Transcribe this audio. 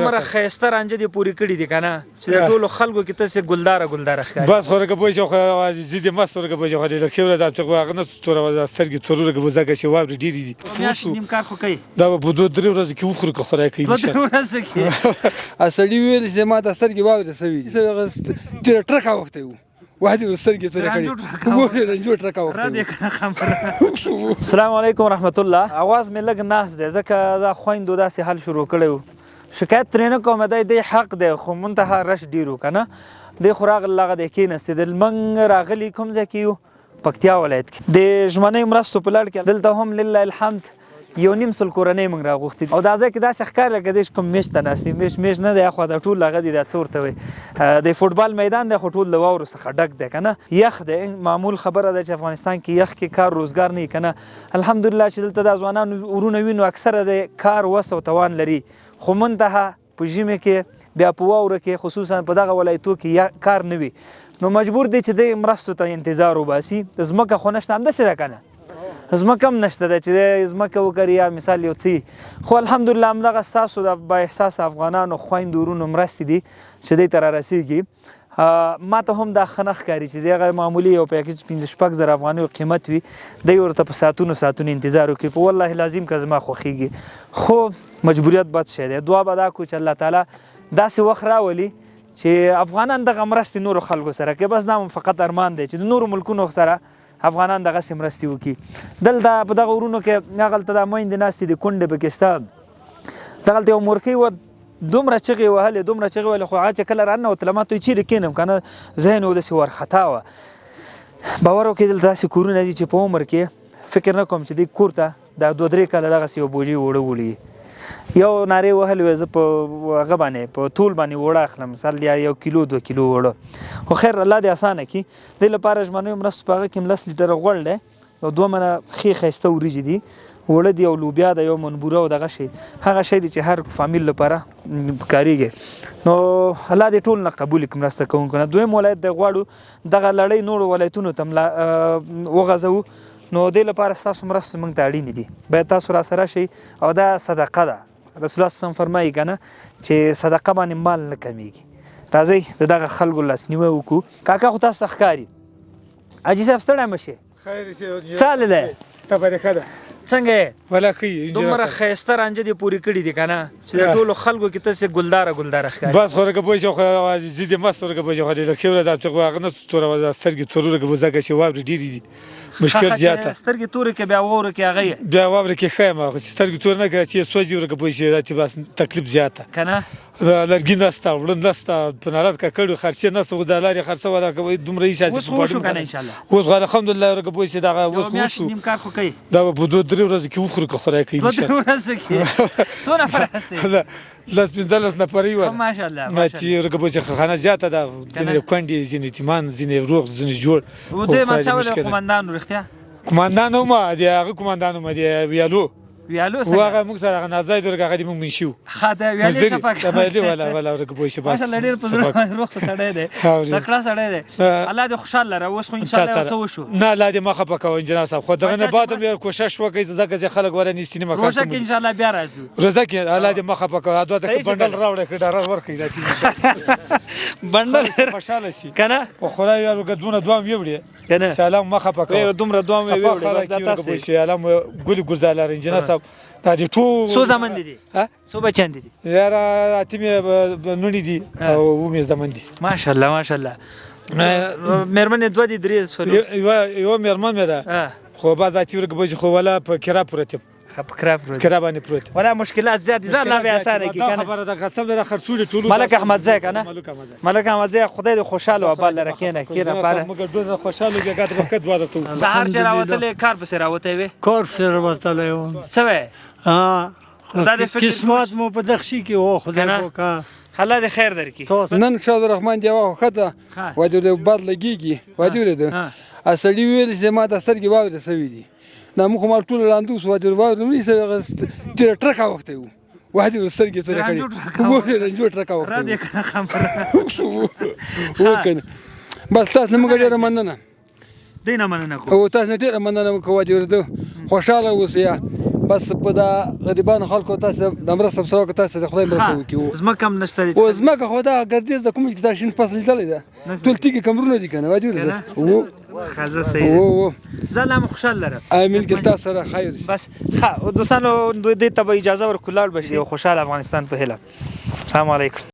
دومره ښایسته رانجه دې پورې کړي دي که نه چې د ټولو خلکو کې تاسې ګلداره ښکاري بس خو رګه پوه شو خو زیدې مست رګه پوه شو خو ډېره ښې ورځ هغه نه توره ورځ سترګې تورو رګه به ځکه چې واورې ډېرې دي میاشت نیم کار خو کوي دا به په 2-3 ورځو کې وخورو که خدای کوي دوه درې ورځو کې سړي ویل چې ما ته سترګې واورې سوي دي ډېره ټرکه وختی وو واحدې ور سترګې تورې کړې رنجو ټرکه وختی السلام علیکم ورحمت الله اواز مې لږ ناست دی ځکه دا خویندو داسې حل شروع کړی و شکایت ترې نه کوم دی حق دی خو منتها رش ډېر و که نه دی خو راغلی هغه دی کېناستېدل موږ راغلي کوم ځای کې یو پکتیا ولایت کې د ژمنۍ مرستو په لړ کې دلته هم لله الحمد 1.5 کورنۍ موږ راغوښتي او دا ځای کې داسې ښکاري لکه دی چې کوم میچ ته ناست دي میچ نه دی اخوا دا ټول هغه دي دا څه ورته وایي د فوټبال میدان دی خو ټول د واورو څخه ډک دی که نه یخ دی معمول خبره ده چې افغانستان کې یخ کې کار روزګار نه وي که نه الحمدلله چې دلته دا ځوانان ورونه وینو اکثره د کار وس او توان لري خو منتها په ژمي کې بیا په واوره کې خصوصا په دغه ولایتو کې کار نه وي نو مجبور دی چې د مرستو ته انتظار وباسي ځمکه خو نشته همداسې ده که نه ځمکه هم نشته ده چې ځمکه وکړي یا مثال یو څه خو الحمدلله همدغه ستاسو د با احساسه افغانانو خویندو ورونو مرستې دي چې دې ته رارسېږي ما ته هم دا ښه نه ښکاري چې دغه معمولي یو پیکج 5-6 زره افغانیو قیمت وي دی ورته په ساعتونو انتظار وکړي په والله لازم که زما خوښېږي خو مجبوریت بد شی دی دعا به دا کړو چې الله تعالی داسې وخت راولي چې افغانان دغه مرستې نورو خلکو سره کوي بس دا فقط ارمان دی چې د نورو ملکونو سره افغانان دغسې مرستې وکړي دلته په دغه ورونو کې هغلته دا میندې ناستې دي کونډې پکې شته دغلته یو مورکۍ وه دومره چغې وهلې خو هغه چې کله راننوتله ما ته وایي چیرې کښېنم که نه ذهن و داسې وارخطا وه باور وکړئ دلته داسې کورونه دي چې په عمر کې فکر نه کوم چې دې کور ته دا 2-3 کاله دغسې یو بوجۍ اوړه وړي یو نارې وهلې وې زه په هغه باندې په تول باندې اوړه اخلم مثال یا 1 کیلو 2 کیلو اوړه خو خیر الله دې اسانه کړي دې لپاره ژمنیو مرستو په هغه کې 10 لیټره غوړ دی او 2 منه ښې ښایسته وریجې دي اوړه دي او لوبیا ده یو منبوره او دغه شی هغه شی دی چې هر فامیل لپاره کاریږي نو الله دې ټول نه قبول کړي مرسته کوونکو نه دویم ولایت د غواړو دغه لړۍ نورو ولایتونو ته وغځوو نو دې لپاره ستاسو مرستې موږ ته اړینې دي باید تاسو راسره شئ او دا صدقه ده رسول الله صلی فرمایي که نه چې صدقه باندې مال نه کمیږي راځئ د دغه خلکو لاسنیوی وکړو کاکا خو تاسو ته ښکاري حاجي صاحب ستړی مه شې څه حال دی طبعا ښه ده څنګه یې ولا ښه دومره ښایسته رانجه دې پورې کړي دي که نه چې د ټولو خلکو کې تاسې ګلداره ښکاري بس خو رګه پوه شو خو زیدې مست رګه پوه شو خو ډېره ښې ورځ هغه نه توره ورځ سترګې تورو رګه به ځکه چې واورې ډېرې دي مشکل زیاته سترګې تورې کې بیا واوره کې هغه یې بیا واوره کې ښه یم هغه چې سترګې تورې نه کړه چې سوځي ورګه پوه شي چې بس تکلیف زیاته که نه لرګي نسته وړه نسته په نارت ککړو خرچې نسته خو د لارې خرڅه ولا کوي دومره یې اوس خو وشو که نه انشاءالله اوس خو الحمدلله رګه پوه شي دغه اوس میاشت نیم کار خو کوي دا به په 2-3 ورځو کې وخورو که خدای کوي 2-3 ورځو کې څو نفر هستئ 10-15 نفر یو ماشاءالله چې رګه پوه شي خانه زیاته ده ځینې کونډې ځینې یتیمان ځینې روغ ځینې جوړ و دوی ما چا ولې قومندان رښتیا قومندان هم دی هغه قومندان هم دی ویالو څنګه هغه موږ سره هغه نازای درګه هغه دې موږ منشو ښه د ویالې صفه کوي ولا ورګه پوه شي بس ماشاءالله ډېر په زړه روغ سړی دی تکړه سړی دی الله دې خوشحال لره اوس خو انشاءالله څه وشو نه الله دې مخه پکوه انجنیر صاحب خو دغه نه بعد بیا کوشش وکړئ ځکه چې خلک ورنې سینما روزه کې انشاءالله بیا راځو روزه کې الله دې مخه پکوه اته ته بندل راوړې کړه ډار ورکړي راځي بندل خوشاله شي کنه په خدای یو غدونه دوام یوړي کنه سلام مخه پکوه دومره دوام یوړي بس دا تاسو سلام ګل ګزالار انجنیر صاحب دا دې ټول څو زمن دي ها څو بچان دي یاره اتمه نونی دي او مې زمن دي ماشاءالله مېرمنې 2 دي 3 سوري یو مېرمن مې ده خو بعض اتي ورګه بوجي خو ولا په کرا پروت کرا باندې پروت ولا مشکلات زیات دي ځان لا به اسانه کی کنه خبره ده قسم ده خرڅول ټول ملک احمد زای کنه ملک احمد زای خدای دې خوشاله او بل رکینه کیره پاره مګر ډېر خوشاله جګات وخت واده ته سهار چې راوتلې کار پسې راوته وي کار پسې راوتلې و څه وې خدای دې قسمت مو په دخشي کې و خدای وکا الله دې خیر درکړي نن شاه الرحمن دی واخ خطه وادي دې باد لګيږي وادي دې اسړي ویل چې ما ته سترګې واورې سوي دي دا مخ ما ټول لاندو سو وادي واورې نو یې ډېر ټرکه وخت وو وادي سترګې تورې کړې وګوره رنجو ټرکه وخت را دې خبره وکنه بس تاسو موږ ډېر مننه دینه مننه کو او تاسو ډېر مننه کوو وادي ورته خوشاله اوسئ بس په دا غریبانو خلکو تاسو د مرسته سره تاسو د خدای مرسته وکړو زمکه هم نشته او زمکه خو دا ګردیز د کوم چې دا شین فصل لیدلې ده ټول تیږي کمرونه دي کنه واجب او خزه صحیح زلام خوشحال لره امين کې تاسو سره خیر بس ها دوستانو دوی ته اجازه ورکولار بشي او خوشاله افغانستان په هله السلام علیکم